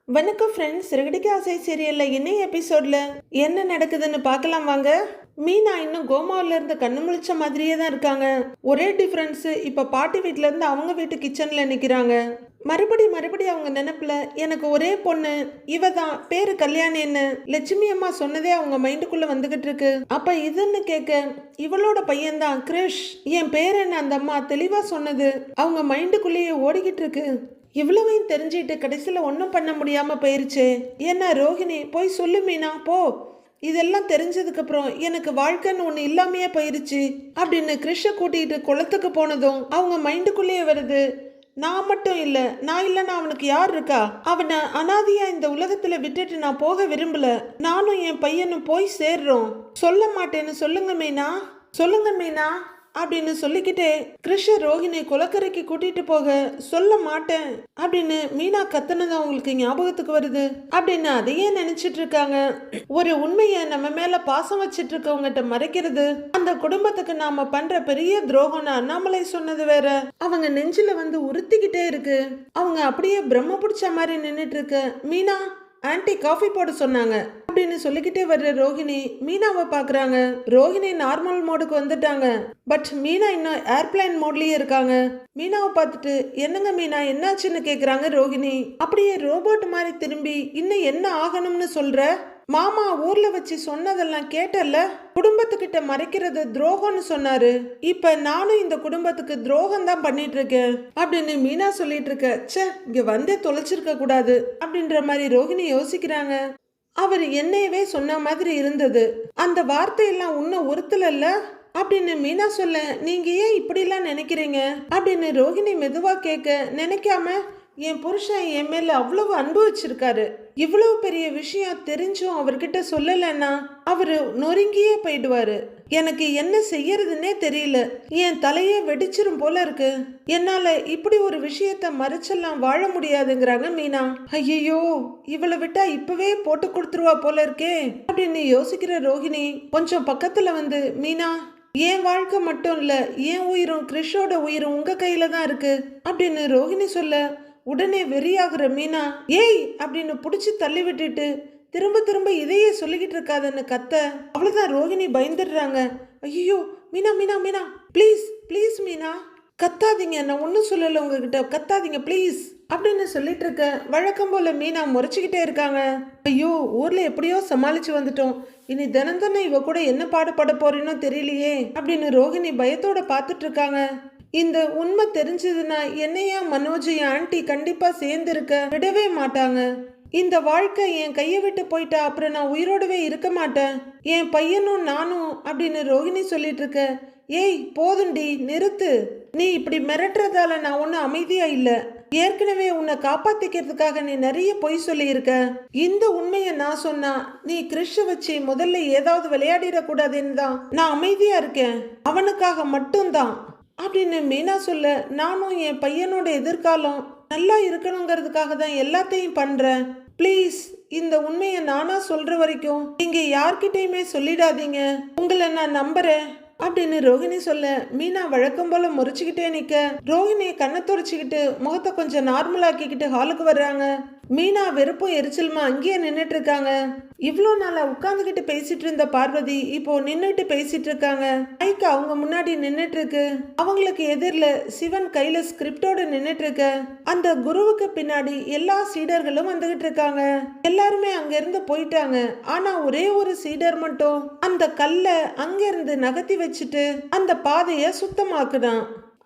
வணக்கம் ஃப்ரெண்ட்ஸ், சிறுகடிக்க ஆசை சீரியல்ல இன்னைய எபிசோட்ல என்ன நடக்குதுன்னு பார்க்கலாம் வாங்க. மீனா இன்னும் கோமாவில இருந்து கண்ணு முழிச்ச மாதிரியே தான் இருக்காங்க. ஒரே டிஃப்ரென்ஸ், இப்ப பாட்டி வீட்ல இருந்து அவங்க வீட்டு கிச்சன்ல நிக்கிறாங்க. மறுபடி அவங்க நினைப்புல எனக்கு ஒரே பொண்ணு இவ தான், பேரு கல்யாணின்னு லட்சுமி அம்மா சொன்னதே அவங்க மைண்டுக்குள்ள வந்துகிட்டு இருக்கு. அப்ப இதுன்னு கேட்க இவளோட பையன்தான் கிரிஷ், என் பேர் என்ன அந்த அம்மா தெளிவா சொன்னது அவங்க மைண்டுக்குள்ளேயே ஓடிக்கிட்டு இருக்கு. இவ்வளவையும் தெரிஞ்சுட்டு கடைசியில் ஒன்றும் பண்ண முடியாமல் போயிருச்சு. என்ன ரோஹிணி, போய் சொல்லு மீனா போ, இதெல்லாம் தெரிஞ்சதுக்கப்புறம் எனக்கு வாழ்க்கைன்னு ஒன்று இல்லாமையே போயிருச்சு அப்படின்னு கிறிஷை கூட்டிகிட்டு குளத்துக்கு போனதும் அவங்க மைண்டுக்குள்ளேயே வருது, நான் மட்டும் இல்லை, நான் இல்லைன்னா அவனுக்கு யார் இருக்கா, அவனை அனாதியா இந்த உலகத்தில் விட்டுட்டு நான் போக விரும்பல, நானும் என் பையனும் போய் சேர்றோம், சொல்ல மாட்டேன்னு சொல்லுங்க மீனா, சொல்லுங்க மீனா அப்படின்னு சொல்லிக்கிட்டே கிருஷ்ண ரோஹிணி குளக்கரைக்கு கூட்டிட்டு போக சொல்ல மாட்டேன் அப்படின்னு மீனா கத்துனது அவங்களுக்கு ஞாபகத்துக்கு வருது. அப்படின்னு அதையே நினைச்சிட்டு இருக்காங்க. ஒரு உண்மையை நம்ம மேல பாசம் வச்சிட்டு இருக்கவங்கிட்ட மறைக்கிறது அந்த குடும்பத்துக்கு நாம பண்ற பெரிய துரோகம்னு அண்ணாமலை சொன்னது வேற அவங்க நெஞ்சில வந்து உறுத்திக்கிட்டே இருக்கு. அவங்க அப்படியே பிரம்ம பிடிச்ச மாதிரி நின்றுட்டு இருக்கு. மீனா, ஆன்ட்டி காஃபி போட சொன்னாங்க அப்படின்னு சொல்லிக்கிட்டே வர்ற ரோஹிணி மீனாவை பாக்குறாங்க. ரோஹிணி நார்மல் மோடுக்கு வந்துட்டாங்க, பட் மீனா இன்னும் ஏர்பிளைன் மோட்லயே இருக்காங்க. மீனாவை பார்த்துட்டு என்னங்க மீனா என்னாச்சுன்னு கேக்குறாங்க ரோஹிணி. அப்படியே ரோபோட் மாதிரி திரும்பி இன்னும் என்ன ஆகணும்னு சொல்ற, மாமா ஊர்ல வச்சு சொன்னதெல்லாம் கேட்டல, குடும்பத்துக்கிட்ட மறைக்கிறது துரோகம்னு சொன்னாரு, இப்ப நானும் இந்த குடும்பத்துக்கு துரோகம் தான் பண்ணிட்டு இருக்கேன் அப்படின்னு மீனா சொல்லிட்டு இருக்க. ச்சே, இங்க வந்தே தொலைச்சிருக்க கூடாது அப்படின்ற மாதிரி ரோஹிணி யோசிக்கிறாங்க. அவர் என்னையவே சொன்ன மாதிரி இருந்தது, அந்த வார்த்தையெல்லாம் இன்னும் உறுத்தல அப்படின்னு மீனா சொல்ல, நீங்க ஏன் இப்படிலாம் நினைக்கிறீங்க அப்படின்னு ரோஹிணி மெதுவா கேட்க, நினைக்காம என் புருஷன் என் மேல அவ்வளவு அன்பு வச்சிருக்காரு, இவ்வளவு பெரிய விஷயம் தெரிஞ்சும் அவர்கிட்ட சொல்லலைன்னா அவரு நொறுங்கியே போயிடுவாரு, எனக்கு என்ன செய்யறதுன்னே தெரியல, என் தலையே வெடிச்சிரும் போல இருக்கு, என்னால இப்படி ஒரு விஷயத்த மறைச்செல்லாம் வாழ முடியாதுங்கிறாங்க மீனா. ஐயோ, இவளை விட்டா இப்பவே போட்டு கொடுத்துருவா போல இருக்கே அப்படின்னு யோசிக்கிற ரோஹிணி கொஞ்சம் பக்கத்துல வந்து, மீனா, என் வாழ்க்கை மட்டும் இல்ல, என் உயிரும் கிறிஷோட உயிரும் உங்க கையில தான் இருக்கு அப்படின்னு ரோஹிணி சொல்ல, உடனே வெறியாகிற மீனா ஏய் அப்படின்னு புடிச்சு தள்ளி விட்டுட்டு திரும்ப திரும்ப இதையே சொல்லிக்கிட்டு இருக்காதுன்னு கத்த, அவ்வளவுதான் ரோஹிணி பயந்துடுறாங்க. ஐயோ, மீனா மீனா மீனா ப்ளீஸ் ப்ளீஸ் மீனா கத்தாதீங்க, நான் ஒன்றும் சொல்லலை உங்ககிட்ட, கத்தாதீங்க ப்ளீஸ் அப்படின்னு சொல்லிட்டு இருக்க. வழக்கம் போல மீனா முறைச்சிக்கிட்டே இருக்காங்க. ஐயோ, ஊர்ல எப்படியோ சமாளிச்சு வந்துட்டோம், இனி தினம் தினம் இவ கூட என்ன பாடுபட போறேன்னு தெரியலையே அப்படின்னு ரோஹிணி பயத்தோட பார்த்துட்டு இருக்காங்க. இந்த உண்மை தெரிஞ்சதுன்னா என்னையா மனோஜ் என் ஆன்ட்டி கண்டிப்பா சேர்ந்திருக்க விடவே மாட்டாங்க, இந்த வாழ்க்கை என் கையை விட்டு போயிட்டா அப்புறம் நான் உயிரோடவே இருக்க மாட்டேன், என் பையனும் நானும் அப்படின்னு ரோஹிணி சொல்லிட்டு இருக்க. ஏய் போதுண்டி, நிறுத்து, நீ இப்படி மிரட்டுறதால நான் ஒன்னும் அமைதியா இல்ல, ஏற்கனவே உன்னை காப்பாத்திக்கிறதுக்காக நீ நிறைய பொய் சொல்லி இருக்க, இந்த உண்மையை நான் சொன்னா நீ கிறிஷ வச்சு முதல்ல ஏதாவது விளையாடிடக்கூடாதுன்னு தான் நான் அமைதியா இருக்கேன், அவனுக்காக மட்டும்தான் அப்படின்னு மீனா சொல்ல, நானும் என் பையனோட எதிர்காலம் நல்லா இருக்கணுங்கிறதுக்காக தான் எல்லாத்தையும் பண்றேன், ப்ளீஸ் இந்த உண்மையை நானா சொல்ற வரைக்கும் நீங்க யார்கிட்டயுமே சொல்லிடாதீங்க, உங்களை நான் நம்புறேன் அப்படின்னு ரோஹிணி சொல்ல, மீனா வழக்கம் போல முறைச்சுக்கிட்டே நிக்க ரோஹிணி கண்ணை துடைச்சிக்கிட்டு முகத்தை கொஞ்சம் நார்மல் ஆக்கிக்கிட்டு ஹாலுக்கு வர்றாங்க. மீனா வெறுப்பும் எரிச்சலுமா அங்கேயே நின்றுட்டு இருக்காங்க. இவ்வளோ நாளா உட்காந்துக்கிட்டு பேசிட்டு இருந்த பார்வதி இப்போ நின்றுட்டு பேசிட்டு இருக்காங்க. மைக் அவங்க முன்னாடி நின்றுட்டு இருக்கு. அவங்களுக்கு எதிரில் சிவன் கையில ஸ்கிரிப்டோட நின்றுட்டு இருக்க. அந்த குருவுக்கு பின்னாடி எல்லா சீடர்களும் வந்துகிட்டு இருக்காங்க. எல்லாருமே அங்க இருந்து போயிட்டாங்க. ஆனா ஒரே ஒரு சீடர் மட்டும் அந்த கல்லை அங்க இருந்து நகர்த்தி வச்சுட்டு அந்த பாதைய சுத்தமாக்குதான்.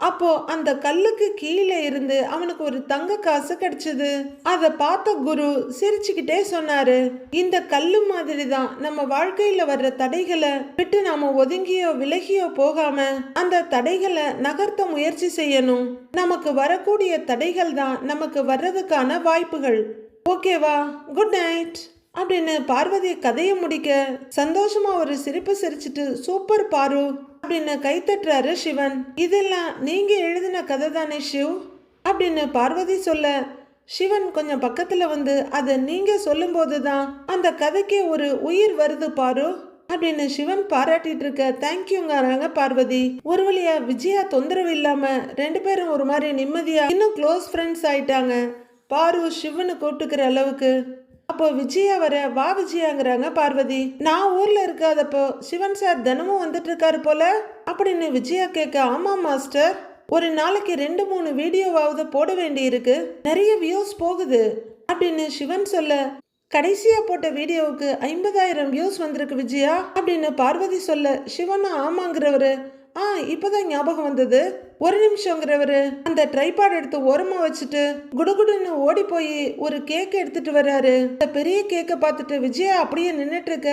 அப்போ அந்த கல்லுக்கு கீழே இருந்து அவனுக்கு ஒரு தங்க காசு கிடைச்சது. அதை பார்த்த குரு சிரிச்சுக்கிட்டே சொன்னாரு, இந்த கல்லு மாதிரி தான் நம்ம வாழ்க்கையில வர்ற தடைகளை விட்டு நாம ஒதுங்கியோ விலகியோ போகாம அந்த தடைகளை நகர்த்த முயற்சி செய்யணும், நமக்கு வரக்கூடிய தடைகள் தான் நமக்கு வர்றதுக்கான வாய்ப்புகள், ஓகேவா, குட் நைட் அப்படின்னு பார்வதி கதையை முடிக்க சந்தோஷமா ஒரு சிரிப்பு சிரிச்சிட்டு, சூப்பர் பாரு அப்படின்னு கைத்தட்டுறாரு சிவன். இதெல்லாம் நீங்க எழுதின கதை தானே ஷிவ் அப்படின்னு பார்வதி சொல்ல, சிவன் கொஞ்சம் பக்கத்துல வந்து, அதை நீங்க சொல்லும் போதுதான் அந்த கதைக்கே ஒரு உயிர் வருது பாரு அப்படின்னு சிவன் பாராட்டிட்டு இருக்க. தேங்க்யூங்கிறாங்க பார்வதி. ஒரு வழியா விஜயா தொந்தரவு இல்லாம ரெண்டு பேரும் ஒரு மாதிரி நிம்மதியா இன்னும் க்ளோஸ் ஃப்ரெண்ட்ஸ் ஆயிட்டாங்க. பாரு சிவனு கூப்பிட்டுக்கிற அளவுக்கு. அப்போ விஜயா வர, வா விஜயாங்கிறாங்க பார்வதி. நான் ஊர்ல இருக்காதப்போ சிவன் சார் தினமும் வந்துட்டு இருக்காரு போல அப்படின்னு விஜயா கேட்க, ஆமா மாஸ்டர், ஒரு நாளைக்கு 2-3 வீடியோவாவது போட வேண்டி இருக்கு, நிறைய வியூஸ் போகுது அப்படின்னு சிவன் சொல்ல, கடைசியா போட்ட வீடியோவுக்கு 50,000 வியூஸ் வந்திருக்கு விஜயா அப்படின்னு பார்வதி சொல்ல, சிவனும் ஆமாங்கிறவரு, இப்பதான் ஞாபகம் வந்தது, ஒரு நிமிஷங்கிறவரு அந்த ட்ரைபாட் எடுத்து ஓரமா வச்சுட்டு குடுகுடுன்னு ஓடி போய் ஒரு கேக் எடுத்துட்டு வர்றாரு. அந்த பெரிய கேக்கை பார்த்துட்டு விஜயா அப்படியே நின்னுட்டு இருக்க,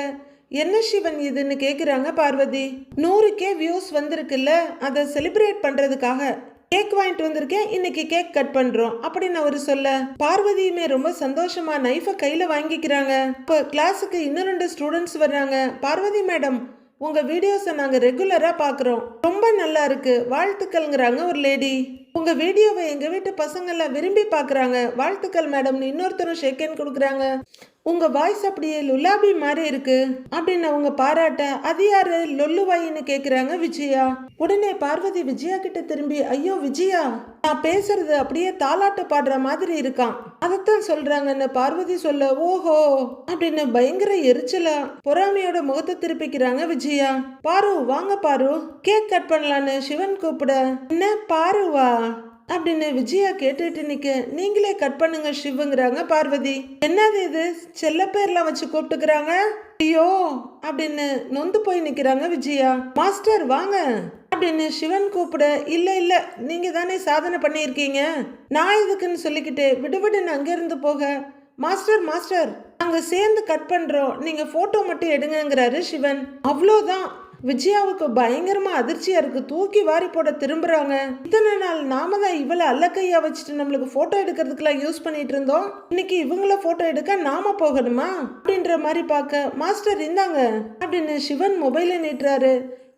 என்ன சிவன் இதுன்னு கேக்குறாங்க பார்வதி. 100K வியூஸ் வந்திருக்குல்ல, அதை செலிப்ரேட் பண்றதுக்காக கேக் வாங்கிட்டு வந்திருக்கேன், இன்னைக்கு கேக் கட் பண்றோம் அப்படின்னு அவரு சொல்ல, பார்வதியுமே ரொம்ப சந்தோஷமா நைஃபை கையில வாங்கிக்கிறாங்க. இப்போ கிளாஸுக்கு இன்னும் 2 ஸ்டூடெண்ட்ஸ் வர்றாங்க. பார்வதி மேடம், உங்க வீடியோஸை நாங்க ரெகுலரா பாக்குறோம், ரொம்ப நல்லா இருக்கு, வாழ்த்துக்கள்ங்கிறாங்க ஒரு லேடி. உங்க வீடியோவை எங்க வீட்டு பசங்க எல்லாம் விரும்பி பாக்குறாங்க, வாழ்த்துக்கள் மேடம்னு இன்னொருத்தரும் ஷேக் ஹேண்ட் கொடுக்குறாங்க. உங்க வாய்ஸ் அப்படியே லுலாபி மாதிரி இருக்கு அப்படின்னு அவங்க பாராட்ட, அது யாரு லொல்லுவாயின்னு கேக்குறாங்க விஜயா. உடனே பார்வதி விஜயா கிட்ட திரும்பி, ஐயோ விஜயா, நான் பேசுறது அப்படியே தாலாட்டு பாடுற மாதிரி இருக்கான், அதைத்தான் சொல்றாங்கன்னு பார்வதி சொல்ல, ஓஹோ அப்படின்னு பயங்கர எரிச்சலா பொறாமையோட முகத்தை திருப்பிக்கிறாங்க விஜயா. பாரு வாங்க பாரு, கேக் கட் பண்ணலான்னு சிவன் கூப்பிட, என்ன பாருவா அப்படின்னு விஜயா கேட்டுட்டு நிக்க, நீங்களே கட் பண்ணுங்க சிவுங்கிறாங்க பார்வதி. என்னது இது, செல்ல பேர்லாம் வச்சு கூப்பிட்டுக்கிறாங்க, ஐயோ அப்படின்னு நொந்து போய் நிக்கிறாங்க விஜயா. மாஸ்டர் வாங்க அப்படின்னு சிவன் கூப்பிட, இல்ல இல்ல நீங்க தானே சாதனை பண்ணியிருக்கீங்க, நான் இதுக்குன்னு சொல்லிக்கிட்டு விடுவிடுன்னு அங்கிருந்து போக, மாஸ்டர் மாஸ்டர் நாங்க சேர்ந்து கட் பண்றோம், நீங்க போட்டோ மட்டும் எடுங்கிறாரு சிவன். அவ்வளோதான், விஜயாவுக்கு பயங்கரமா அதிர்ச்சியா இருக்கு, தூக்கி வாரி போட திரும்புறாங்க. இத்தனை நாள் நாம தான் இவளை அல்லக்கையா வச்சுட்டு நம்மளுக்கு போட்டோ எடுக்கிறதுக்கெல்லாம் யூஸ் பண்ணிட்டு இருந்தோம், இன்னைக்கு இவங்கள போட்டோ எடுக்க நாம போகணுமா அப்படின்ற மாதிரி பார்க்க, மாஸ்டர் இந்தாங்க அப்படின்னு சிவன் மொபைலை நீட்டுறாரு.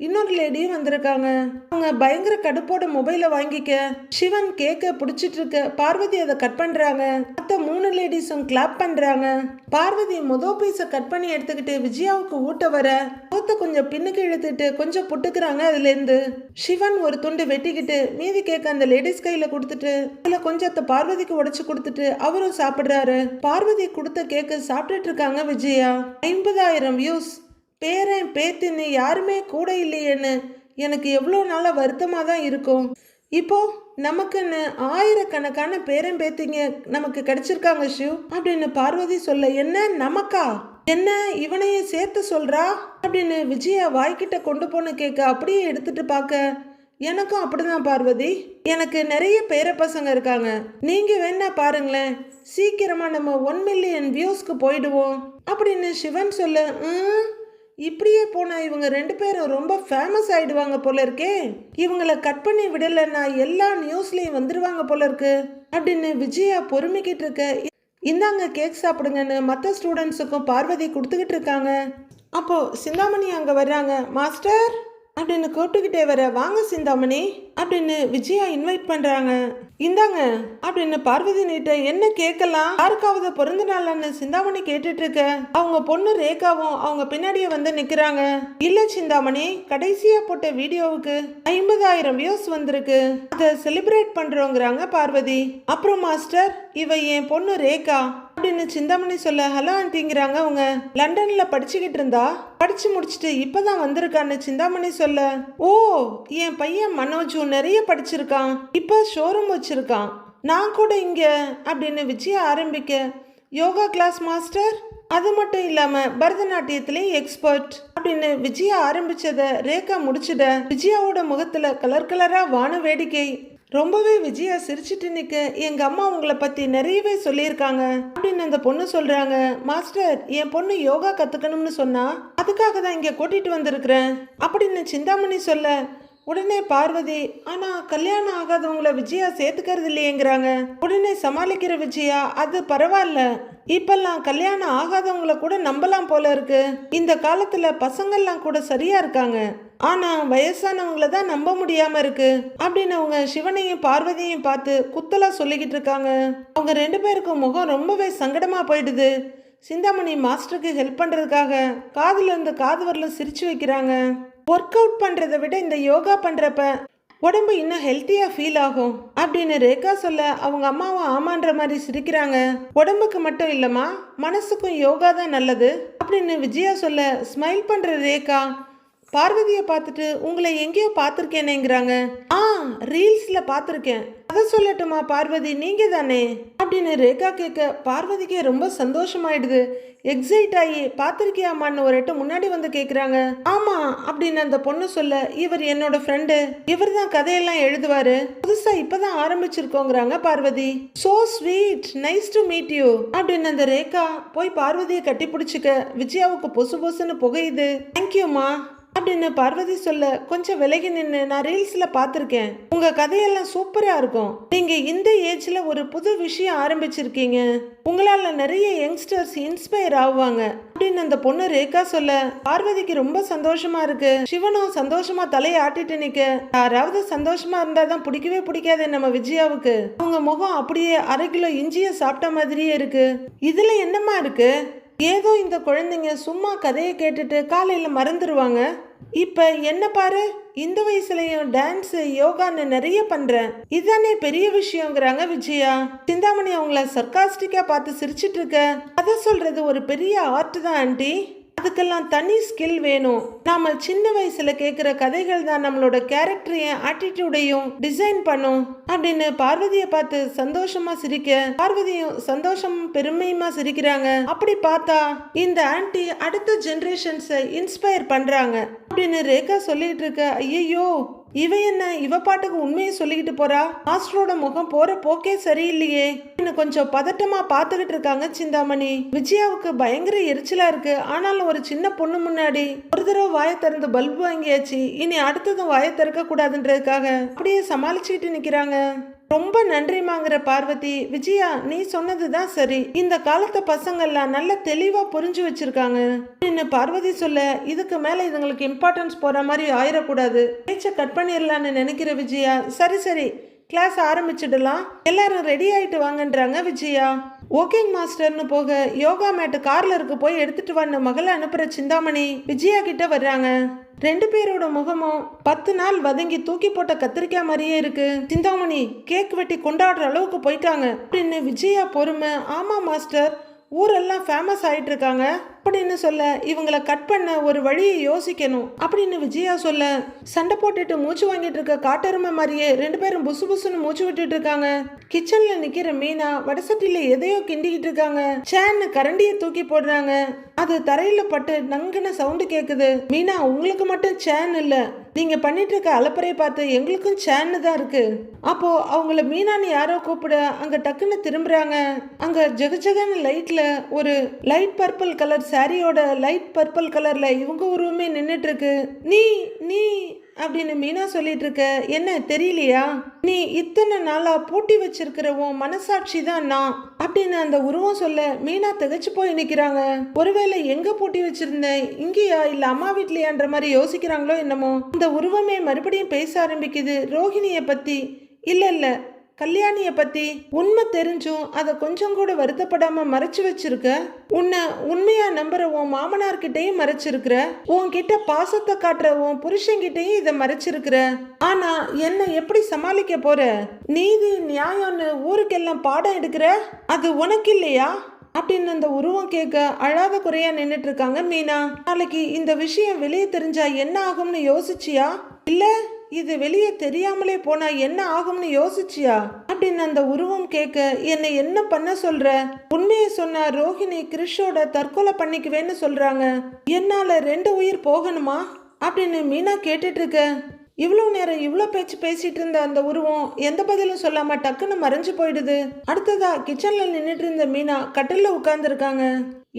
இன்னொரு லேடியும் வந்திருக்காங்க, அவங்க பயங்கர கடுப்போட மொபைலை வாங்கிக்க சிவன் கேக்க பிடிச்சிட்டு இருக்க, பார்வதி அதை கட் பண்றாங்க. மற்ற 3 லேடிஸும் கிளாப் பண்றாங்க. பார்வதி மொதல் பீஸை கட் பண்ணி எடுத்துக்கிட்டு விஜயாவுக்கு ஊட்ட வர, முகத்தை கொஞ்சம் பின்னுக்கு இழுத்துட்டு கொஞ்சம் புட்டுக்கிறாங்க. அதுல இருந்து சிவன் ஒரு துண்டு வெட்டிக்கிட்டு மீதி கேக்க அந்த லேடிஸ் கையில கொடுத்துட்டு அதுல கொஞ்சத்தை பார்வதிக்கு உடைச்சு கொடுத்துட்டு அவரும் சாப்பிடுறாரு. பார்வதி கொடுத்த கேக்கு சாப்பிட்டுட்டு இருக்காங்க விஜயா. 50,000 வியூஸ், பேரன் பேத்தின்னு யாருமே கூட இல்லையேன்னு எனக்கு எவ்வளோ நாளாக வருத்தமாக தான் இருக்கும். இப்போ நமக்குன்னு ஆயிரக்கணக்கான பேரன் பேத்திங்க நமக்கு கிடைச்சிருக்காங்க ஷிவ் அப்படின்னு பார்வதி சொல்ல, என்ன நமக்கா, என்ன இவனையும் சேர்த்து சொல்றா அப்படின்னு விஜயா வாய்க்கிட்ட கொண்டு போன கேட்க அப்படியே எடுத்துட்டு பார்க்க, எனக்கும் அப்படிதான் பார்வதி, எனக்கு நிறைய பேர பசங்க இருக்காங்க, நீங்க வேணா பாருங்களேன், சீக்கிரமா நம்ம 1 மில்லியன் வியூஸ்க்கு போயிடுவோம் அப்படின்னு சிவன் சொல்ல, இப்படியே போனா இவங்க 2 பேரும் ரொம்ப ஃபேமஸ் ஆயிடுவாங்க போல இருக்கே, இவங்களை கட் பண்ணி விடலைன்னா எல்லா நியூஸ்லயும் வந்துருவாங்க போல இருக்கு அப்படின்னு விஜயா பொறுமைக்கிட்டு இருக்க, இந்தாங்க கேக் சாப்பிடுங்கன்னு மற்ற ஸ்டூடெண்ட்ஸுக்கும் பார்வதி கொடுத்துக்கிட்டு இருக்காங்க. அப்போ சிந்தாமணி அங்க வர்றாங்க. மாஸ்டர் அப்படின்னு கூப்பிட்டுக்கிட்டே வர, வாங்க சிந்தாமணி அப்படின்னு விஜயா இன்வைட் பண்றாங்க. இந்தாங்க அப்படின்னு பார்வதி நீட்ட, என்ன கேட்கலாம், யாருக்காவது பிறந்த நாள்னு சிந்தாமணி கேட்டுட்டு இருக்க, அவங்க பொண்ணு ரேகாவும் அவங்க பின்னாடியே வந்து நிக்கிறாங்க. இல்ல சிந்தாமணி, கடைசியா போட்ட வீடியோவுக்கு 50,000 வியூஸ் வந்திருக்கு, அதை செலிப்ரேட் பண்றோங்கிறாங்க பார்வதி. அப்புறம் மாஸ்டர், இவ என் பொண்ணு ரேகா அப்படின்னு சிந்தாமணி சொல்ல, ஹலோ ஆண்டிங்கிறாங்க. அவங்க லண்டன்ல படிச்சுக்கிட்டு இருந்தா, படிச்சு முடிச்சுட்டு இப்பதான் வந்திருக்கான்னு சிந்தாமணி சொல்ல, ஓ என் பையன் மனோஜு நிறைய படிச்சிருக்கான், இப்ப ஷோரூம் வச்சிருக்கான், நான் கூட இங்க அப்படின்னு விஜயா ஆரம்பிக்க, யோகா கிளாஸ் மாஸ்டர், அது மட்டும் இல்லாம பரதநாட்டியத்திலேயும் எக்ஸ்பர்ட் அப்படின்னு விஜயா ஆரம்பிச்சத ரேகா முடிச்சிட, விஜயாவோட முகத்துல கலர் கலரா வான வேடிக்கை. ரொம்பவே விஜயா சிரிச்சிட்டு நிக்க, எங்க அம்மா உங்களை பத்தி நிறையவே சொல்லியிருக்காங்க அப்படின்னு அந்த பொண்ணு சொல்றாங்க. மாஸ்டர், என் பொண்ணு யோகா கத்துக்கணும்னு சொன்னா அதுக்காக தான் இங்க கூட்டிட்டு வந்திருக்கிறேன் அப்படின்னு சிந்தாமணி சொல்ல, உடனே பார்வதி, ஆனா கல்யாணம் ஆகாதவங்கள விஜயா சேர்த்துக்கிறது இல்லையேங்கிறாங்க. உடனே சமாளிக்கிற விஜயா, அது பரவாயில்ல, இப்பெல்லாம் கல்யாணம் ஆகாதவங்கள கூட நம்பலாம் போல இருக்கு, இந்த காலத்துல பசங்கள்லாம் கூட சரியா இருக்காங்க, ஆனா வயசானவங்கள தான் நம்ப முடியாம இருக்கு அப்படின்னு அவங்க சிவனையும் பார்வதியையும் பார்த்து குத்தலா சொல்லிக்கிட்டு இருக்காங்க. அவங்க 2 பேருக்கும் முகம் ரொம்பவே சங்கடமா போயிடுது. சிந்தாமணி மாஸ்டருக்கு ஹெல்ப் பண்றதுக்காக காதுல இருந்து காது வரலும் சிரிச்சு வைக்கிறாங்க. ஒர்க் அவுட் பண்றதை விட இந்த யோகா பண்றப்ப உடம்பு இன்னும் ஹெல்த்தியா ஃபீல் ஆகும் அப்படின்னு ரேகா சொல்ல அவங்க அம்மாவும் ஆமான்ற மாதிரி சிரிக்கிறாங்க. உடம்புக்கு மட்டும் இல்லம்மா, மனசுக்கும் யோகா தான் நல்லது அப்படின்னு விஜயா சொல்ல ஸ்மைல் பண்ற ரேகா பார்வதியை பார்த்துட்டு உங்களை எங்கேயோ பார்த்துருக்கேனேங்கிறாங்க. ரீல்ஸ்ல பார்த்துருக்கேன். அதை சொல்லட்டுமா பார்வதி, நீங்க தானே அப்படின்னு ரேகா கேட்க பார்வதிக்கு ரொம்ப சந்தோஷமாயிடுது. எக்ஸைட் ஆகி பார்த்துருக்கியாமான்னு ஒரு எட்டு முன்னாடி வந்து கேட்குறாங்க. ஆமா அப்படின்னு அந்த பொண்ணு சொல்ல, இவர் என்னோட ஃப்ரெண்டு, இவர் தான் கதையெல்லாம் எழுதுவாரு, புதுசா இப்பதான் ஆரம்பிச்சிருக்கோங்கிறாங்க Parvathi. So sweet, nice to meet you அப்படின்னு அந்த ரேகா போய் பார்வதியை கட்டி பிடிச்சிக்க விஜயாவுக்கு பொசு பொசுன்னு புகையுது. தேங்க்யூமா அப்படின்னு பார்வதி சொல்ல கொஞ்சம் விலகி நின்று, நான் ரீல்ஸ்ல பார்த்துருக்கேன், உங்க கதையெல்லாம் சூப்பரா இருக்கும், நீங்க இந்த ஏஜ்ல ஒரு புது விஷயம் ஆரம்பிச்சிருக்கீங்க, உங்களால நிறைய யங்ஸ்டர்ஸ் இன்ஸ்பயர் ஆகுவாங்க அப்படின்னு அந்த பொண்ணு ரேகா சொல்ல பார்வதிக்கு ரொம்ப சந்தோஷமா இருக்கு. சிவனும் சந்தோஷமா தலையை ஆட்டிட்டு நிக்க, யாராவது சந்தோஷமா இருந்தாதான் பிடிக்கவே பிடிக்காது நம்ம விஜயாவுக்கு. அவங்க முகம் அப்படியே 1/2 கிலோ இஞ்சிய சாப்பிட்ட மாதிரியே இருக்கு. இதுல என்னமா இருக்கு, ஏதோ இந்த குழந்தைங்க சும்மா கதையை கேட்டுட்டு காலையில மறந்துடுவாங்க. இப்ப என்ன பாரு, இந்த வயசுலயும் டான்ஸ் யோகான்னு நிறைய பண்றேன், இதுதானே பெரிய விஷயங்கிறாங்க விஜயா. சிந்தாமணி அவங்கள சர்க்காஸ்டிக்கா பார்த்து சிரிச்சிட்டு இருக்க, கதை சொல்றது ஒரு பெரிய ஆர்ட் தான் ஆண்டி, அதுக்கெல்லாம் தனி ஸ்கில் வேணும். நாம சின்ன வயசுல கேட்குற கதைகள் தான் நம்மளோட கேரக்டரையும் ஆட்டிடியூடையும் டிசைன் பண்ணும் அப்படின்னு பார்வதியை பார்த்து சந்தோஷமா சிரிக்க பார்வதியும் சந்தோஷம் பெருமையுமா சிரிக்கிறாங்க. அப்படி பார்த்தா இந்த ஆன்டி அடுத்த ஜெனரேஷன்ஸை இன்ஸ்பயர் பண்றாங்க அப்படின்னு ரேகா சொல்லிட்டு இருக்க. ஐயோ, இவ என்ன இவ பாட்டுக்கு உண்மையை சொல்லிக்கிட்டு போறா, மாஸ்டரோட முகம் போற போக்கே சரியில்லையே கொஞ்சம் பதட்டமா பாத்துக்கிட்டு இருக்காங்க சிந்தாமணி. விஜயாவுக்கு பயங்கர எரிச்சலா இருக்கு. ஆனாலும் ஒரு சின்ன பொண்ணு முன்னாடி ஒரு தடவை வாயை திறந்து பல்பு வாங்கியாச்சு, இனி அடுத்ததும் வாயை திறக்க கூடாதுன்றதுக்காக அப்படியே சமாளிச்சுக்கிட்டு நிக்கிறாங்க. ரொம்ப நன்றிமாங்கிற பார்வதி, விஜயா நீ சொன்னதுதான் சரி, இந்த காலத்து பசங்கள்லாம் நல்ல தெளிவா புரிஞ்சு வச்சிருக்காங்க அப்படின்னு பார்வதி சொல்ல, இதுக்கு மேல இதுங்களுக்கு இம்பார்ட்டன்ஸ் போற மாதிரி ஆயிடக்கூடாது, பேச்ச கட் பண்ணிடலான்னு நினைக்கிற விஜயா. சரி சரி, கிளாஸ் ஆரம்பிச்சிடலாம், எல்லாரும் ரெடி ஆயிட்டு வாங்கன்றாங்க விஜயா. ஓகேங்க மாஸ்டர்னு போக யோகா மேட்டு கார்ல இருக்கு, போய் எடுத்துட்டு வான்னு மகளை அனுப்புற சிந்தாமணி விஜயா கிட்ட வர்றாங்க. 2 பேரோட முகமும் 10 நாள் வதங்கி தூக்கி போட்ட கத்திரிக்காய் மாதிரியே இருக்கு. சிந்தாமணி கேக் வெட்டி கொண்டாடுற அளவுக்கு போயிட்டாங்க அப்படின்னு விஜயா பொறுமை. ஆமா மாஸ்டர், ஊரெல்லாம் ஃபேமஸ் ஆயிட்டு இருக்காங்க அப்படின்னு சொல்ல, இவங்களை கட் பண்ண ஒரு வழியை யோசிக்கணும் அப்படின்னு விஜயா சொல்ல, சண்டை போட்டுட்டு மூச்சு வாங்கிட்டு இருக்க காட்டெருமை மாதிரியே 2 பேரும் புசு புசுன்னு மூச்சு விட்டுட்டு இருக்காங்க. கிச்சன்ல நிக்கிற மீனா வடசட்டில எதையோ கிண்டிக்கிட்டு இருக்காங்க. சேன்னு கரண்டியை தூக்கி போடுறாங்க, அது தரையில பட்டு நங்குன சவுண்டு கேக்குது. மீனா, உங்களுக்கு மட்டும் சேன் இல்ல, நீங்க பண்ணிட்டு இருக்க அலப்பறையை பார்த்து எங்களுக்கும் சேன்னு தான் இருக்கு. அப்போ அவங்கள மீனான்னு யாரோ கூப்பிட அங்க டக்குன்னு திரும்புறாங்க. அங்க ஜெகஜகன்னு லைட்ல ஒரு லைட் பர்பிள் கலர் சாரியோட லைட் பர்பிள் கலர்ல இவங்க உருவமே நின்னுட்டு இருக்கு. நீ நீ அப்படின்னு மீனா சொல்லிட்டு இருக்க, என்ன தெரியலையா, நீ இத்தனை நாளா பூட்டி வச்சிருக்கிற உன் மனசாட்சி தான் நான் அப்படின்னு அந்த உருவம் சொல்ல மீனா திகைச்சு போய் நிக்கிறாங்க. ஒருவேளை எங்க பூட்டி வச்சிருந்தேன், இங்கேயா இல்ல அம்மா வீட்லயான்ற மாதிரி யோசிக்கிறாங்களோ என்னமோ. அந்த உருவமே மறுபடியும் பேச ஆரம்பிக்குது. ரோஹிணிய பத்தி இல்ல கல்யாணிய பத்தி. உண்மை தெரிஞ்சும் அதை கொஞ்சம் கூட வருத்தப்படாம மறைச்சு வச்சிருக்க, உன்னை உண்மையா நம்புற உன் மாமனார்கிட்டையும் மறைச்சிருக்கிற, உன்கிட்ட பாசத்தை காட்டுற உன் புருஷன்கிட்டையும் இதை மறைச்சிருக்கிற. ஆனா என்ன எப்படி சமாளிக்க போற? நீதி நியாயம்னு ஊருக்கெல்லாம் பாடம் எடுக்கிற, அது உனக்கு இல்லையா அப்படின்னு அந்த உருவம் கேட்க அழாத குறையா நின்றுட்டு இருக்காங்க மீனா. நாளைக்கு இந்த விஷயம் வெளியே தெரிஞ்சா என்ன ஆகும்னு யோசிச்சியா, இல்ல இது வெளியே தெரியாமலே போனா என்ன ஆகும்னு யோசிச்சியா அப்படின்னு அந்த உருவம் கேட்க, என்னை என்ன பண்ண சொல்ற? உண்மையை சொன்னா ரோஹிணி கிறிஷோட தற்கொலை பண்ணிக்குவேன்னு சொல்றாங்க, என்னால 2 உயிர் போகணுமா அப்படின்னு மீனா கேட்டுட்டு இருக்க. இவ்வளோ நேரம் இவ்வளோ பேச்சு பேசிட்டு இருந்த அந்த உருவம் எந்த பதிலும் சொல்லாம டக்குன்னு மறைஞ்சு போயிடுது. அடுத்ததா கிச்சன்ல நின்றுட்டு இருந்த மீனா கட்டில்ல உட்கார்ந்துருக்காங்க.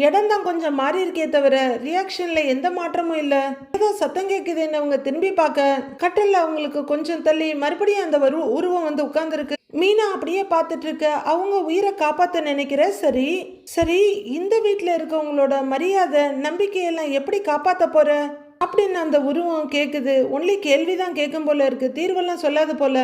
இடம் தான் கொஞ்சம் மாறி இருக்கே தவிர ரியாக்ஷன்ல எந்த மாற்றமும் இல்ல. ஏதோ சத்தம் கேக்குதுன்னு அவங்க திரும்பி பார்க்க கட்டில்ல அவங்களுக்கு கொஞ்சம் தள்ளி மறுபடியும் அந்த உருவம் வந்து உட்கார்ந்துருக்கு. மீனா அப்படியே பார்த்துட்டு இருக்க. அவங்க உயிரை காப்பாற்ற நினைக்கிற. சரி சரி, இந்த வீட்டில் இருக்கவங்களோட மரியாதை நம்பிக்கையெல்லாம் எப்படி காப்பாற்ற போற அப்படின்னு அந்த உருவம் கேட்குது. ஒன்லி கேள்விதான் கேட்கும் போல இருக்கு, தீர்வெல்லாம் சொல்லாது போல.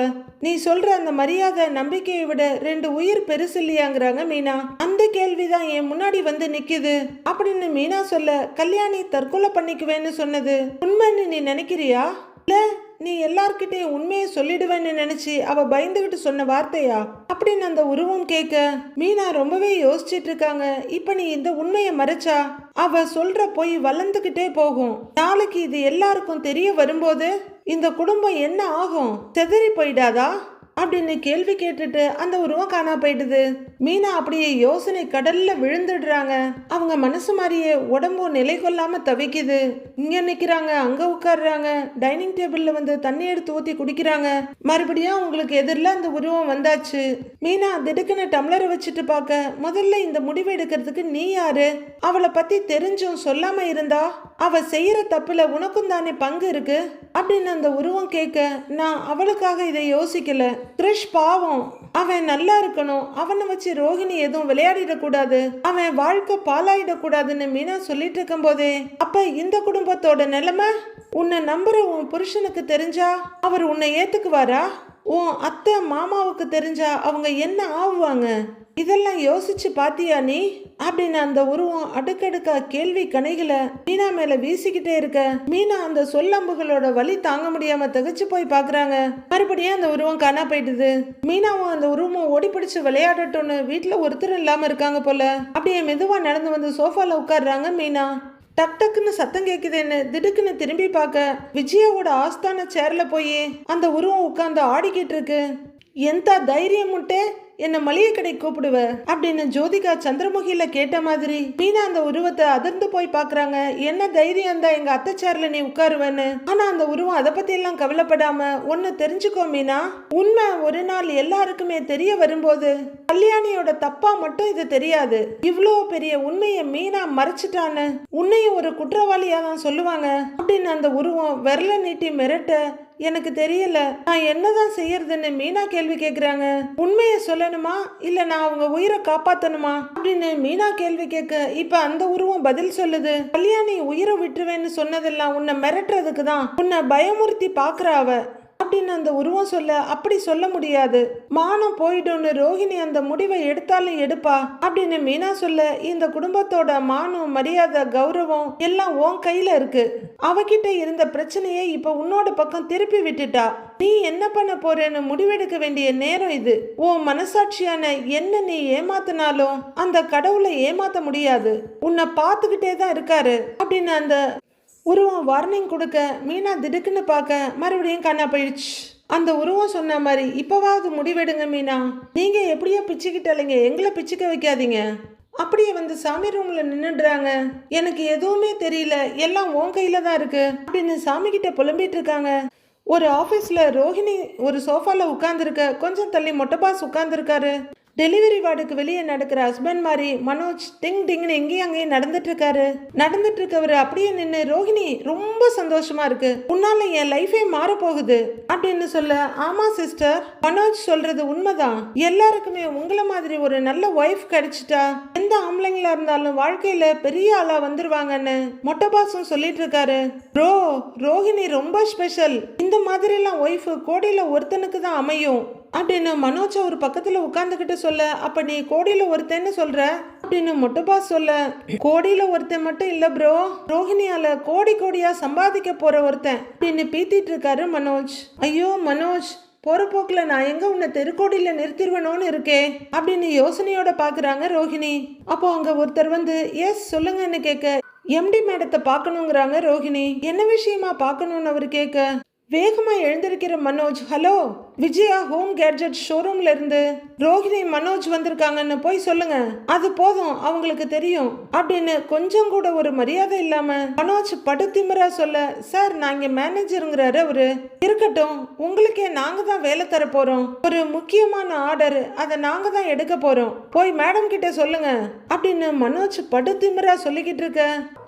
நீ சொல்ற அந்த மரியாதை நம்பிக்கையை விட 2 உயிர் பெருசு இல்லையாங்கிறாங்க மீனா. அந்த கேள்விதான் என் முன்னாடி வந்து நிக்குது அப்படின்னு மீனா சொல்ல, கல்யாணி தற்கொலை பண்ணிக்குவேன்னு சொன்னது உண்மைன்னு நீ நினைக்கிறியா, இல்ல நீ எல்லார்கிட்டையும் உண்மையை சொல்லிடுவேன்னு நினைச்சு அவ பயந்துகிட்டு சொன்ன வார்த்தையா அப்படின்னு அந்த உருவம் கேட்க மீனா ரொம்பவே யோசிச்சுட்டு இருக்காங்க. இப்ப நீ இந்த உண்மையை மறைச்சா அவ சொல்ற பொய் வளர்ந்துகிட்டே போகும். நாளைக்கு இது எல்லாருக்கும் தெரிய வரும்போது இந்த குடும்பம் என்ன ஆகும்? செதறி போயிடாதா அப்படின்னு கேள்வி கேட்டுட்டு அந்த உருவம் காணா போயிடுது. மீனா அப்படியே யோசனை கடல்ல விழுந்துடுறாங்க. அவங்க மனசு மாதிரியே உடம்பும் நிலை கொள்ளாம தவிக்குது. இங்க நிக்கிறாங்க, அங்க உட்காடுறாங்க, டைனிங் டேபிள்ல வந்து தண்ணி எடுத்து ஊத்தி குடிக்கிறாங்க. மறுபடியும் அவங்களுக்கு எதிரில் அந்த உருவம் வந்தாச்சு. மீனா திடுக்குன்னு டம்ளரை வச்சுட்டு பார்க்க, முதல்ல இந்த முடிவு எடுக்கிறதுக்கு நீ யாரு? அவளை பத்தி தெரிஞ்சும் சொல்லாம இருந்தா அவ செய்யற தப்புல உனக்கும் தானே பங்கு இருக்கு அப்படின்னு அந்த உருவம் கேட்க, நான் அவளுக்காக இதை யோசிக்கல. கிரிஷ் பாவம், அவன் நல்லா இருக்கணும், அவனை வச்சு ரோஹிணி எதுவும் விளையாடிடக்கூடாது, அவன் வாழ்க்கை பாலாயிடக்கூடாதுன்னு மீனா சொல்லிட்டு இருக்கும் போதே, அப்ப இந்த குடும்பத்தோட நிலைமை, உன்னை நம்புற உன் புருஷனுக்கு தெரிஞ்சா அவர் உன்னை ஏத்துக்குவாரா? உன் அத்தை மாமாவுக்கு தெரிஞ்சா அவங்க என்ன ஆகுவாங்க? இதெல்லாம் யோசிச்சு பாத்தியா நீ அப்படின்னு அந்த உருவம் அடுக்கடுக்கா கேள்வி கணைகளை மீனா மேல வீசிக்கிட்டே இருக்க, மீனா அந்த சொல்லம்புகளோட வலி தாங்க முடியாம தகச்சு போய் பாக்குறாங்க. மறுபடியும் அந்த உருவம் காணா போயிடுது. மீனாவும் அந்த உருவம் ஓடி பிடிச்சு விளையாடட்டும்னு வீட்டுல ஒருத்தர் இல்லாம இருக்காங்க போல. அப்படியே மெதுவா நடந்து வந்து சோஃபால உட்காடுறாங்க மீனா. டக் டக்குன்னு சத்தம் கேக்குதுன்னு திடுக்குன்னு திரும்பி பார்க்க, விஜயாவோட ஆஸ்தான சேர்ல போய் அந்த உருவம் உட்கார்ந்து ஆடிக்கிட்டு இருக்கு. எந்த தைரியம் முட்டே என்ன மளிகை கடை கூப்பிடுவ அப்படின்னு ஜோதிகா சந்திரமுகியில கேட்ட மாதிரி மீனா அந்த உருவத்தை அதிர்ந்து போய் பாக்குறாங்க. என்ன தைரியம் இருந்தா எங்க அத்தை சேர்ல நீ உட்காருவேன்னு. ஆனா அந்த உருவம் அதை பத்தி எல்லாம் கவலைப்படாம, ஒன்னு தெரிஞ்சுக்கோ மீனா, உண்மை ஒரு நாள் எல்லாருக்குமே தெரிய வரும்போது கல்யாணியோட தப்பா மட்டும் இது தெரியாது. இவ்வளோ பெரிய உண்மையை மீனா மறைச்சிட்டான்னு உன்னையும் ஒரு குற்றவாளியா தான் சொல்லுவாங்க அப்படின்னு அந்த உருவம் விரல நீட்டி மிரட்ட, எனக்கு தெரியல நான் என்னதான் செய்யறதுன்னு மீனா கேள்வி கேக்குறாங்க. உண்மையை சொல்லணுமா இல்ல நான் அவங்க உயிரை காப்பாத்தணுமா அப்படின்னு மீனா கேள்வி கேட்க, இப்ப அந்த உருவம் பதில் சொல்லுது, கல்யாணி உயிரை விட்டுருவேன்னு சொன்னதெல்லாம் உன்னை மிரட்டுறதுக்கு தான், உன்னை பயமுறுத்தி பாக்குற அவ அப்படின்னு அந்த உருவம் சொல்ல, அப்படி சொல்ல முடியாது, மானம் போயிடும்னு ரோஹிணி அந்த முடிவை எடுத்தாலும் எடுப்பா அப்படின்னு மீனா சொல்ல, இந்த குடும்பத்தோட மானம் மரியாதை கௌரவம் எல்லாம் உன் கையில இருக்கு. அவகிட்ட இருந்த பிரச்சனையை இப்ப உன்னோட பக்கம் திருப்பி விட்டுட்டா. நீ என்ன பண்ண போறேன்னு முடிவெடுக்க வேண்டிய நேரம் இது. உன் மனசாட்சியான என்ன நீ ஏமாத்தினாலும் அந்த கடவுளை ஏமாத்த முடியாது, உன்னை பார்த்துக்கிட்டே தான் இருக்காரு அப்படின்னு அந்த உருவம் வார்னிங் கொடுக்க, மீனா திடுக்குன்னு பார்க்க மறுபடியும் காணா போயிடுச்சு. அந்த உருவம் சொன்ன மாதிரி, இப்பவாவது முடிவெடுங்க மீனா, நீங்க எப்படியோ பிச்சுக்கிட்டலைங்க, எங்களை பிச்சுக்க வைக்காதீங்க. அப்படியே வந்து சாமி ரூம்ல நின்னுடுறாங்க. எனக்கு எதுவுமே தெரியல, எல்லாம் உன் கையில தான் இருக்கு அப்படின்னு சாமி கிட்ட புலம்பிட்டு இருக்காங்க. ஒரு ஆபீஸ்ல ரோஹிணி ஒரு சோஃபால உட்கார்ந்துருக்க, கொஞ்சம் தள்ளி மொட்டை பாஸ் உட்கார்ந்துருக்காரு. டெலிவரி வார்டுக்கு வெளியே நடக்கிற ஹஸ்பண்ட் மாதிரி மனோஜ் டிங் டிங்னு எங்கேயும் அங்கேயும் நடந்துட்டு இருக்கவர் அப்படியே நின்று, ரோஹிணி ரொம்ப சந்தோஷமா இருக்கு, உன்னால என் லைஃபே மாற போகுது அப்படின்னு சொல்ல, ஆமா சிஸ்டர், மனோஜ் சொல்றது உண்மைதான், எல்லாருக்குமே உங்களை மாதிரி ஒரு நல்ல ஒய்ஃப் கிடைச்சிட்டா எந்த ஆம்பளைங்களா இருந்தாலும் வாழ்க்கையில பெரிய ஆளா வந்துருவாங்கன்னு மொட்டை பாசும் சொல்லிட்டு இருக்காரு. ப்ரோ, ரோஹிணி ரொம்ப ஸ்பெஷல், இந்த மாதிரி எல்லாம் ஒய்ஃப் கோடியில ஒருத்தனுக்கு தான் அமையும் அப்படின்னு மனோஜ் ஒரு பக்கத்துல உட்கார்ந்துகிட்டு சொல்ல, அப்ப நீ கோடியில ஒருத்தன்னு சொல்ற அப்படின்னு மொட்டபா சொல்ல, கோடியில ஒருத்தன் மட்டும் இல்ல ப்ரோ, ரோஹிணியால கோடி கோடியா சம்பாதிக்க போற ஒருத்தன் அப்படின்னு பீத்திட்டு இருக்காரு மனோஜ். ஐயோ மனோஜ், போற போக்குல நான் எங்க உன்னை தெருக்கோடியில நிறுத்திடுவேணும்னு இருக்கே அப்படின்னு யோசனையோட பாக்குறாங்க ரோஹிணி. அப்போ அங்க ஒருத்தர் வந்து எஸ் சொல்லுங்கன்னு கேட்க, எம்டி மேடத்தை பார்க்கணுங்கிறாங்க ரோஹிணி. என்ன விஷயமா பார்க்கணும்னு அவர் கேட்க, வேகமா எழுந்திருக்கிற Manoj, hello, Vijaya home gadget ஷோரூம்ல இருந்து ரோஹிணி மனோஜ் வந்திருக்காங்கன்னு போய் சொல்லுங்க, அது போதும், அவங்களுக்கு தெரியும் அப்படின்னு கொஞ்சம் கூட ஒரு மரியாதை இல்லாம மனோஜ் படுத்திமரா சொல்ல, சார் நான் இங்க மேனேஜருங்கிறாரு அவரு. இருக்கட்டும், உங்களுக்கே நாங்க தான் வேலை தர போறோம், ஒரு முக்கியமான ஆர்டர், அதை நாங்க தான் எடுக்க போறோம், போய் மேடம் கிட்ட சொல்லுங்க அப்படின்னு மனோஜ் படுத்திமரா சொல்லிக்கிட்டு இருக்க,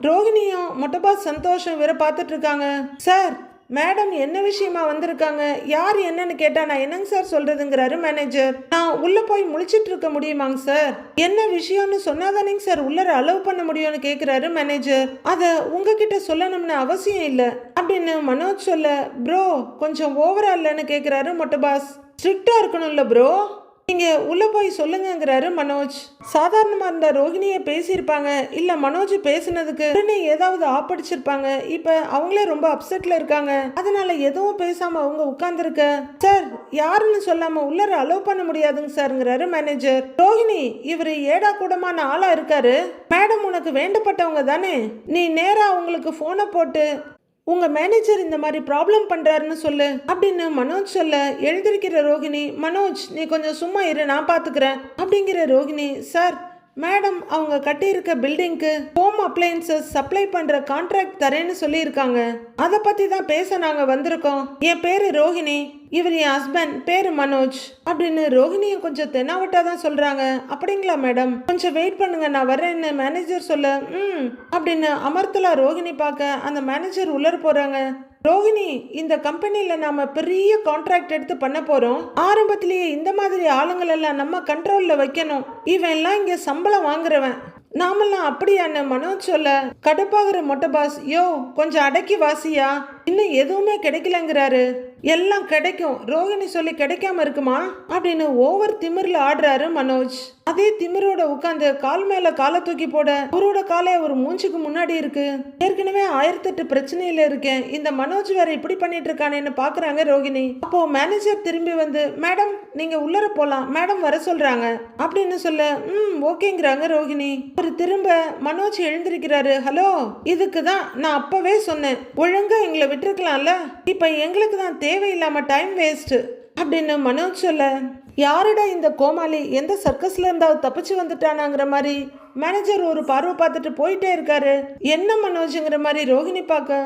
ரோஹிணியும் மொட்டபா சந்தோஷம் வேற பார்த்துட்டு இருக்காங்க. சார், மேடம் என்ன விஷயமா வந்திருக்காங்க, யார் என்னன்னு கேட்டா நான் என்னங்க சார் சொல்றதுங்கிறாரு மேனேஜர். நான் உள்ள போய் முழிச்சிட்டு இருக்க முடியுமாங்க சார், என்ன விஷயம்னு சொன்னாதானேங்க சார் உள்ளர அலோவ் பண்ண முடியும்னு கேக்குறாரு மேனேஜர். அத உங்ககிட்ட சொல்லணும்னு அவசியம் இல்ல அப்படின்னு மனோஜ் சொல்ல, ப்ரோ கொஞ்சம் ஓவரா இல்லைன்னு கேக்குறாரு மொட்டை பாஸ். ஸ்ட்ரிக்டா இருக்கணும்ல ப்ரோ நீங்க உள்ள போய் சொல்லுங்கங்கிறாரு மனோஜ். சாதாரணமா இருந்த ரோஹிணியை பேசியிருப்பாங்க, இல்ல மனோஜ் பேசுனதுக்கு உடனே ஏதாவது ஆப்படிச்சிருப்பாங்க. இப்ப அவங்களே ரொம்ப அப்செட்ல இருக்காங்க. அதனால எதுவும் பேசாம அவங்க உட்கார்ந்துருக்க. சார் யாருன்னு சொல்லாம உள்ளர அலோவ் பண்ண முடியாதுங்க சார்ங்கிறாரு மேனேஜர். ரோஹிணி, இவரு ஏடா கூடமான ஆளா இருக்காரு. மேடம் உனக்கு வேண்டப்பட்டவங்க தானே, நீ நேரா அவங்களுக்கு போனை போட்டு உங்க மேனேஜர் இந்த மாதிரி ப்ராப்ளம் பண்றாருன்னு சொல்லு அப்படின்னு மனோஜ் சொல்ல, எழுந்திருக்கிற ரோஹிணி, மனோஜ் நீ கொஞ்சம் சும்மா இரு, நான் பாத்துக்கிறேன் அப்படிங்கிற ரோஹிணி. சார், மேடம் அவங்க கட்டியிருக்க பில்டிங்க்கு ஹோம் அப்ளையன்சஸ் சப்ளை பண்ற கான்ட்ராக்ட் தரேன்னு சொல்லியிருக்காங்க. அதை பத்தி தான் பேச நாங்க வந்திருக்கோம். என் பேரு ரோஹிணி, இவர் என் ஹஸ்பண்ட், பேரு மனோஜ் அப்படின்னு ரோஹிணியை கொஞ்சம் தென்னாவட்டா தான் சொல்றாங்க. அப்படிங்களா மேடம், கொஞ்சம் வெயிட் பண்ணுங்க, நான் வரேன்னு மேனேஜர் சொல்ல, அப்படின்னு அமர்த்தலா ரோஹிணி பார்க்க அந்த மேனேஜர் உள்ளர போறாங்க. ரோஹிணி, இந்த கம்பெனில நாம பெரிய கான்ட்ராக்ட் எடுத்து பண்ண போறோம். ஆரம்பத்திலேயே இந்த மாதிரி ஆளுங்கள் எல்லாம் நம்ம கண்ட்ரோல்ல வைக்கணும். இவன் எல்லாம் இங்க சம்பளம் வாங்குறவன், நாமெல்லாம் அப்படியான்னு மனோஜ் சொல்ல, கடுப்பாகிற மொட்டை பாஸ், யோ கொஞ்சம் அடக்கி வாசியா, இன்னும் எதுவுமே கிடைக்கலங்கிறாரு. எல்லாம் கிடைக்கும், ரோஹிணி சொல்லி கிடைக்காம இருக்குமா அப்படின்னு ஓவர் திமிர்ல ஆடுறாரு மனோஜ். அதே திமிரோட உட்காந்து கால் மேல காலை தூக்கி போட, அவரோட காலை ஒரு மூஞ்சுக்கு முன்னாடி இருக்கு. ஏற்கனவே 1008 பிரச்சனையில இருக்கேன், இந்த மனோஜ் வேற இப்படி பண்ணிட்டு இருக்கானேன்னு பாக்குறாங்க ரோஹிணி. அப்போ மேனேஜர் திரும்பி வந்து, மேடம் நீங்க உள்ளர போலாம், மேடம் வர சொல்றாங்க அப்படின்னு சொல்ல, ஓகேங்கிறாங்க ரோஹிணி. ஒரு திரும்ப மனோஜ் எழுந்திருக்கிறாரு. ஹலோ, இதுக்கு தான் நான் அப்பவே சொன்னேன், ஒழுங்கா எங்களை விட்டுருக்கலாம்ல, இப்ப எங்களுக்கு தான் தேவையில்லாம டைம் வேஸ்ட் அப்படின்னு மனோஜ் சொல்ல, யாருடா இந்த கோமாளி, எந்த சர்க்கஸ்ல இருந்தாவது தப்பிச்சு வந்துட்டானாங்கிற மாதிரி மேனேஜர் ஒரு பார்வை பார்த்துட்டு போயிட்டே இருக்காரு. என்ன மனோஜ்ங்கிற மாதிரி ரோஹிணி பார்க்க,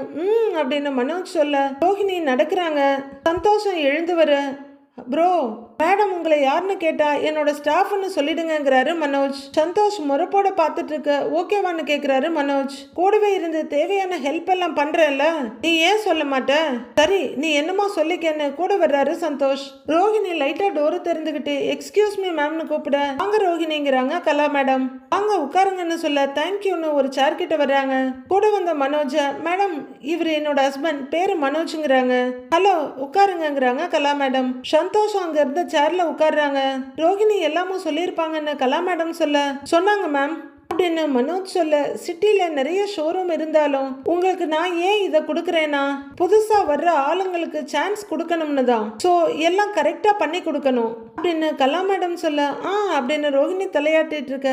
அப்படின்னு மனோஜ் சொல்ல, ரோஹிணி நடக்கிறாங்க. சந்தோஷம் எழுந்து வர, ப்ரோ மேடம் உங்களை யாருன்னு கேட்டா என்னோட ஸ்டாஃப்னு சொல்லிடுங்கிறாரு மனோஜ். சந்தோஷ் முறப்போட பார்த்துட்டு இருக்க, ஓகேவான்னு கேட்கிறாரு மனோஜ். கூடவே இருந்து தேவையான ஹெல்ப் எல்லாம் பண்றேன்ல, நீ ஏன் சொல்ல மாட்ட? சரி நீ என்னமோ சொல்லிக்கன்னு கூட வர்றாரு சந்தோஷ். ரோஹிணி லைட்டா டோரு திறந்துகிட்டு, எக்ஸ்கியூஸ் மீ மேம்னு கூப்பிட, வாங்க ரோஹிணிங்கிறாங்க கலா மேடம். வாங்க உட்காருங்கன்னு சொல்ல, தேங்க்யூன்னு ஒரு சேர் கிட்ட வர்றாங்க. கூட வந்த மனோஜ, மேடம் இவர் என்னோட ஹஸ்பண்ட், பேரு மனோஜ்ங்கிறாங்க. ஹலோ உட்காருங்கிறாங்க கலா மேடம். சந்தோஷம் அங்க இருந்த சேர்ல உட்கார்றாங்க. ரோஹிணி எல்லாமும் சொல்லியிருப்பாங்கன்னு கலா மேடம் சொல்ல, சொன்னாங்க மேம் அப்படின்னு மனோஜ் சொல்ல, சிட்டில நிறைய ஷோரூம் இருந்தாலும் உங்களுக்கு நான் ஏன் இதை கொடுக்கறேன்னா, புதுசா வர்ற ஆளுங்களுக்கு சான்ஸ் கொடுக்கணும்னு தான். ஸோ எல்லாம் கரெக்டா பண்ணி கொடுக்கணும் அப்படின்னு கலா மேடம் சொல்ல, அப்படின்னு ரோஹிணி தலையாட்டிட்டு இருக்க,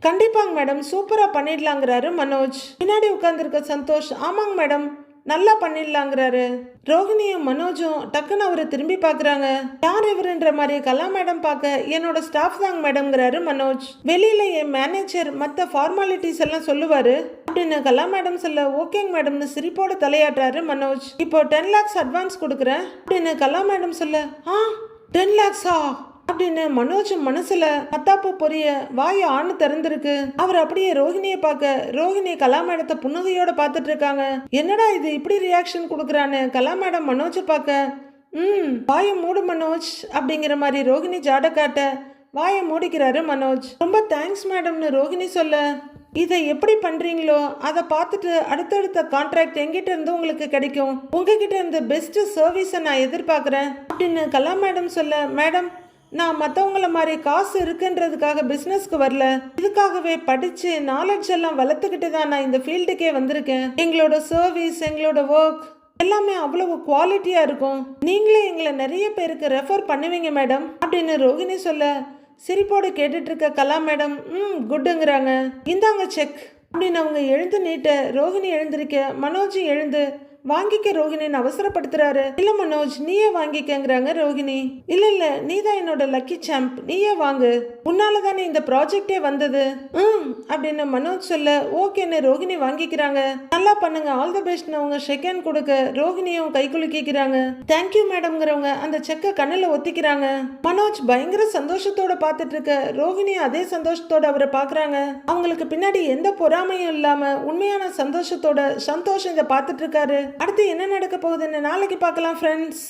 கண்டிப்பாங்க மேடம் சூப்பரா பண்ணிடலாங்கிறாரு மனோஜ். பின்னாடி உட்கார்ந்துருக்க சந்தோஷ், ஆமாங்க மேடம் நல்லா பண்ணிடலாங்கிறாரு. ரோஹிணியும் மனோஜும் டக்குன்னு அவரை திரும்பி பாக்குறாங்க. யார் இவருன்ற மாதிரி கலா மேடம் பார்க்க, என்னோட ஸ்டாஃப் தாங்க மேடம்ங்கிறாரு மனோஜ். வெளியில என் மேனேஜர் மற்ற ஃபார்மாலிட்டிஸ் எல்லாம் சொல்லுவாரு அப்படின்னு கலா மேடம் சொல்ல, ஓகேங்க மேடம்னு சிரிப்போட தலையாட்டுறாரு மனோஜ். இப்போ 10 lakhs அட்வான்ஸ் கொடுக்குறேன் அப்படின்னு கலா மேடம் சொல்ல, 10 lakhs அப்படின்னு மனோஜ் மனசுல பத்தாப்பு பொரிய வாய ஆணு திறந்திருக்கு. அவர் அப்படியே ரோஹிணியை பார்க்க, ரோஹிணி கலா மேடத்தை புன்னகையோட பார்த்துட்டு இருக்காங்க. என்னடா இது இப்படி ரியாக்ஷன் கொடுக்குறான்னு கலா மேடம் மனோஜை பார்க்க, வாயை மூடு மனோஜ் அப்படிங்கிற மாதிரி ரோஹிணி ஜாட காட்ட, வாயை மூடிக்கிறாரு மனோஜ். ரொம்ப தேங்க்ஸ் மேடம்னு ரோஹிணி சொல்ல, இதை எப்படி பண்றீங்களோ அதை பார்த்துட்டு அடுத்தடுத்த கான்ட்ராக்ட் எங்கிட்ட இருந்து உங்களுக்கு கிடைக்கும், உங்ககிட்ட இருந்து பெஸ்ட் சர்வீஸை நான் எதிர்பார்க்குறேன் அப்படின்னு கலா மேடம் சொல்ல, மேடம் நான் மற்றவங்கள மாதிரி காசு இருக்குன்றதுக்காக பிஸ்னஸ்க்கு வரல, இதுக்காகவே படித்து நாலேஜ் எல்லாம் வளர்த்துக்கிட்டு தான் நான் இந்த ஃபீல்டுக்கே வந்திருக்கேன். எங்களோட சர்வீஸ், எங்களோட ஒர்க் எல்லாமே அவ்வளவு குவாலிட்டியாக இருக்கும். நீங்களே எங்களை நிறைய பேருக்கு ரெஃபர் பண்ணுவீங்க மேடம் அப்படின்னு ரோஹிணி சொல்ல, சிரிப்போடு கேட்டுட்டு இருக்க கலா மேடம் குட்டுங்கிறாங்க. இந்தாங்க செக் அப்படின்னு அவங்க எழுந்து நீட்ட, ரோஹிணி எழுந்திருக்க, மனோஜ் எழுந்து வாங்கிக்க ரோஹிணின்னு அவசரப்படுத்துறாரு. இல்ல மனோஜ் நீயே வாங்கிக்கங்கிறாங்க ரோஹிணி. இல்ல நீ தான் என்னோட லக்கி சாம்ப், நீயே வாங்கு, உன்னால தானே இந்த ப்ராஜெக்டே வந்தது அப்படின்னு மனோஜ் சொல்ல, ஓகேன்னு ரோஹிணி வாங்கிக்கிறாங்க. நல்லா பண்ணுங்க, ஆல் தி பெஸ்ட்னு அவங்க செகண்ட் கொடுக்க ரோஹிணியும் கை குலுக்கிக்கிறாங்க. தேங்க்யூ மேடம்ங்கிறவங்க அந்த செக்கை கண்ணில் ஒத்திக்கிறாங்க. மனோஜ் பயங்கர சந்தோஷத்தோட பார்த்துட்டு இருக்க, ரோஹிணி அதே சந்தோஷத்தோட அவரை பார்க்குறாங்க. அவங்களுக்கு பின்னாடி எந்த பொறாமையும் இல்லாம உண்மையான சந்தோஷத்தோட சந்தோஷம் இதை பார்த்துட்டு இருக்காரு. அடுத்து என்ன நடக்க போகுதுன்னு நாளைக்கு பார்க்கலாம் ஃப்ரெண்ட்ஸ்.